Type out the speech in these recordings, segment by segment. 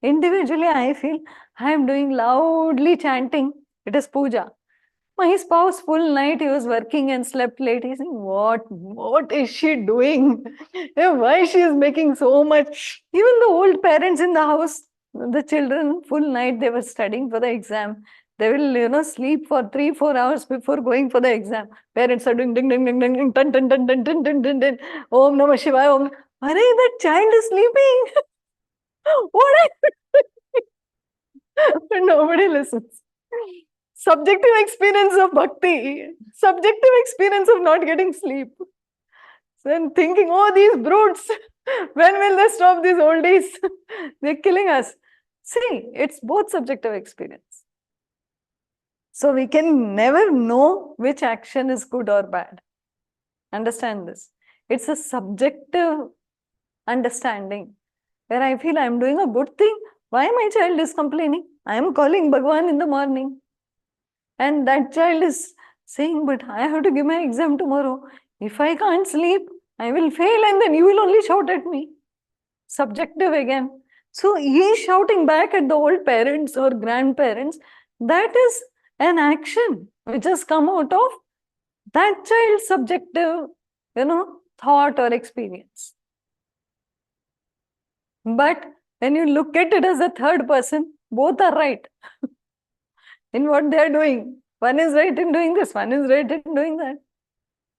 Individually, I feel I am doing loudly chanting. It is puja. My spouse, full night, he was working and slept late. He's saying, what is she doing? Why she is making so much? Even the old parents in the house, the children, full night, they were studying for the exam. They will, sleep for 3-4 hours before going for the exam. Parents are doing ding, ding, ding, ding, ding, dun, dun, dun, dun, dun, dun, dun, dun. Om Namah Shivaya, Om. Arey, that child is sleeping. What are you doing? But nobody listens. Subjective experience of bhakti, subjective experience of not getting sleep. Then thinking, oh, these brutes, when will they stop these oldies? They're killing us. See, it's both subjective experience. So we can never know which action is good or bad. Understand this. It's a subjective understanding where I feel I'm doing a good thing. Why my child is complaining? I am calling Bhagwan in the morning. And that child is saying, but I have to give my exam tomorrow. If I can't sleep, I will fail and then you will only shout at me. Subjective again. So he is shouting back at the old parents or grandparents. That is an action which has come out of that child's subjective, thought or experience. But when you look at it as a third person, both are right in what they are doing. One is right in doing this, one is right in doing that.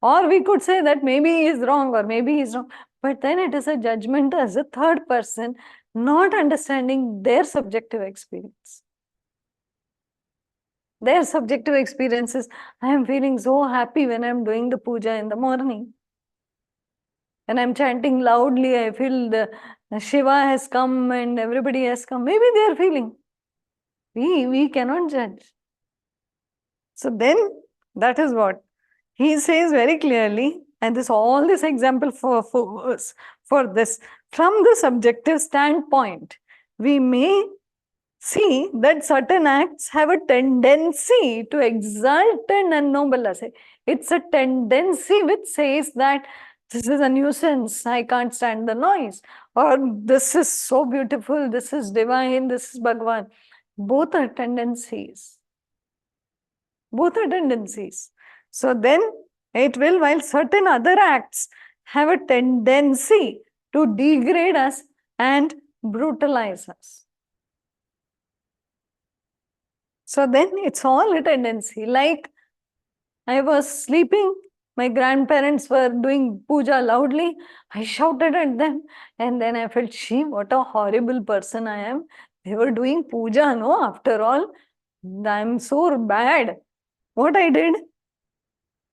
Or we could say that maybe he is wrong or maybe he is wrong. But then it is a judgment as a third person, not understanding their subjective experience. Their subjective experiences, I am feeling so happy when I am doing the puja in the morning. When I am chanting loudly, I feel the Shiva has come and everybody has come. Maybe they are feeling. We cannot judge. So then, that is what he says very clearly, and all this example for this. From the subjective standpoint, we may see that certain acts have a tendency to exalt and ennoble us. It's a tendency which says that this is a nuisance, I can't stand the noise, or this is so beautiful, this is divine, this is Bhagwan. Both are tendencies. Both are tendencies. So then it will, while certain other acts have a tendency to degrade us and brutalize us. So then it's all a tendency. Like I was sleeping, my grandparents were doing puja loudly. I shouted at them and then I felt, gee, what a horrible person I am. They were doing puja, no? After all, I'm so bad. What I did?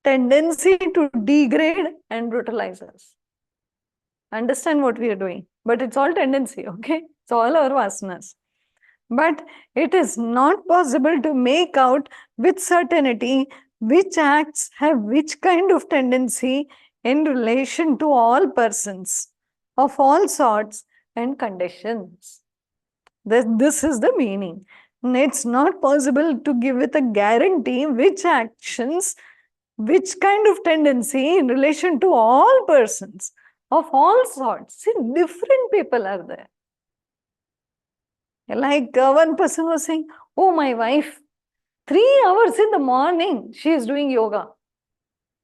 Tendency to degrade and brutalize us. Understand what we are doing. But it's all tendency, okay? It's all our vasanas. But it is not possible to make out with certainty which acts have which kind of tendency in relation to all persons of all sorts and conditions. This is the meaning. It's not possible to give with a guarantee which actions, which kind of tendency in relation to all persons of all sorts. See, different people are there. Like one person was saying, oh, my wife, 3 hours in the morning, she is doing yoga.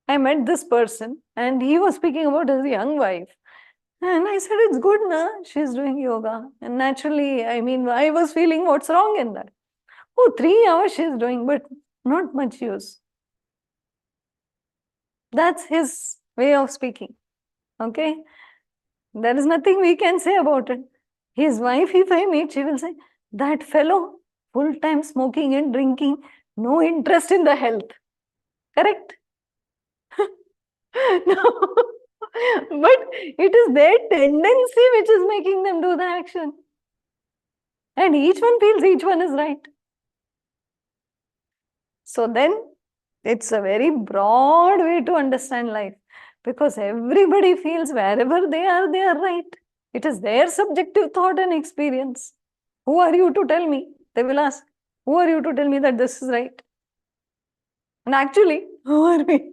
I met this person and he was speaking about his young wife. And I said, it's good, na? She's doing yoga. And naturally, I was feeling what's wrong in that. Oh, 3 hours she's doing, but not much use. That's his way of speaking. Okay? There is nothing we can say about it. His wife, if I meet, she will say, that fellow, full-time smoking and drinking, no interest in the health. Correct? No. But it is their tendency which is making them do the action. And each one feels each one is right. So then, it's a very broad way to understand life. Because everybody feels wherever they are right. It is their subjective thought and experience. Who are you to tell me? They will ask. Who are you to tell me that this is right? And actually, who are we?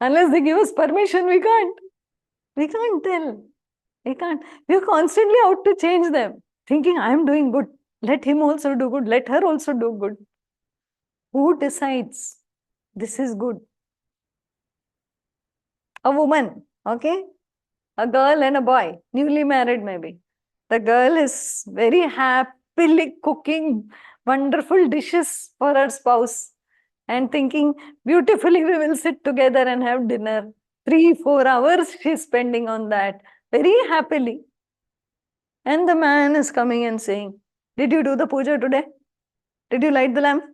Unless they give us permission, we can't. We can't tell. We can't. We're constantly out to change them. thinking I am doing good. Let him also do good. Let her also do good. Who decides this is good? A woman, okay? A girl and a boy, newly married maybe. The girl is very happily cooking wonderful dishes for her spouse and thinking, beautifully, we will sit together and have dinner. 3-4 hours she's spending on that, very happily. And the man is coming and saying, did you do the puja today? Did you light the lamp?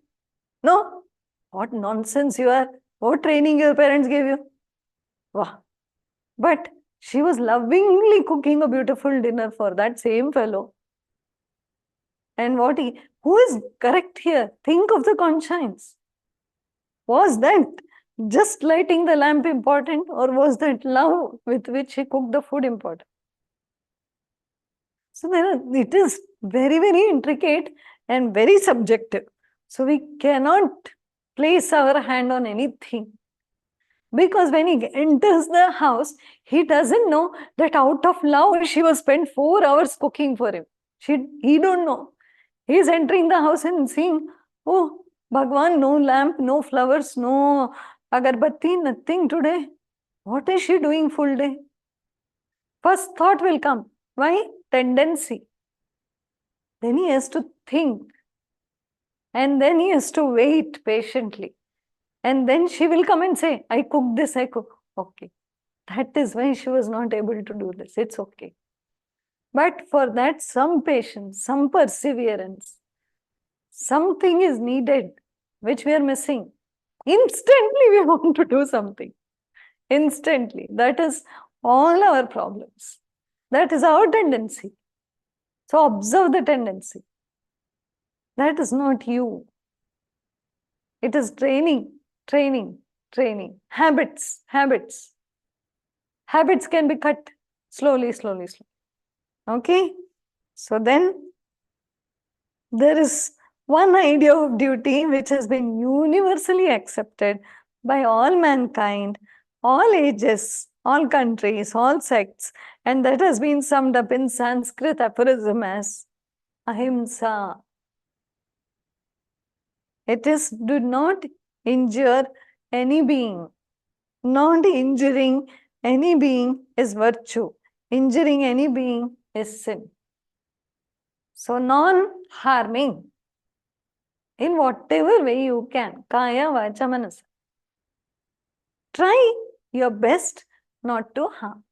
No. What nonsense you are. What training your parents gave you? Wow. But she was lovingly cooking a beautiful dinner for that same fellow. And who is correct here? Think of the conscience. Was that just lighting the lamp important, or was that love with which he cooked the food important? So it is very, very intricate and very subjective. So we cannot place our hand on anything. Because when he enters the house, he doesn't know that out of love, she was spent 4 hours cooking for him. He don't know. He is entering the house and seeing, oh, Bhagwan, no lamp, no flowers, no agarbatti, nothing today. What is she doing full day? First thought will come. Why? Tendency. Then he has to think. And then he has to wait patiently. And then she will come and say, I cooked this, I cooked. Okay. That is why she was not able to do this. It's okay. But for that, some patience, some perseverance, something is needed, which we are missing. Instantly, we want to do something. Instantly. That is all our problems. That is our tendency. So observe the tendency. That is not you. It is training, training, training. Habits, habits. Habits can be cut slowly, slowly, slowly. Okay? So then there is one idea of duty which has been universally accepted by all mankind, all ages, all countries, all sects, and that has been summed up in Sanskrit aphorism as Ahimsa. It is, do not injure any being. Not injuring any being is virtue. Injuring any being is sin. So non-harming in whatever way you can. Kaya, vacha, manasa. Try your best not to harm.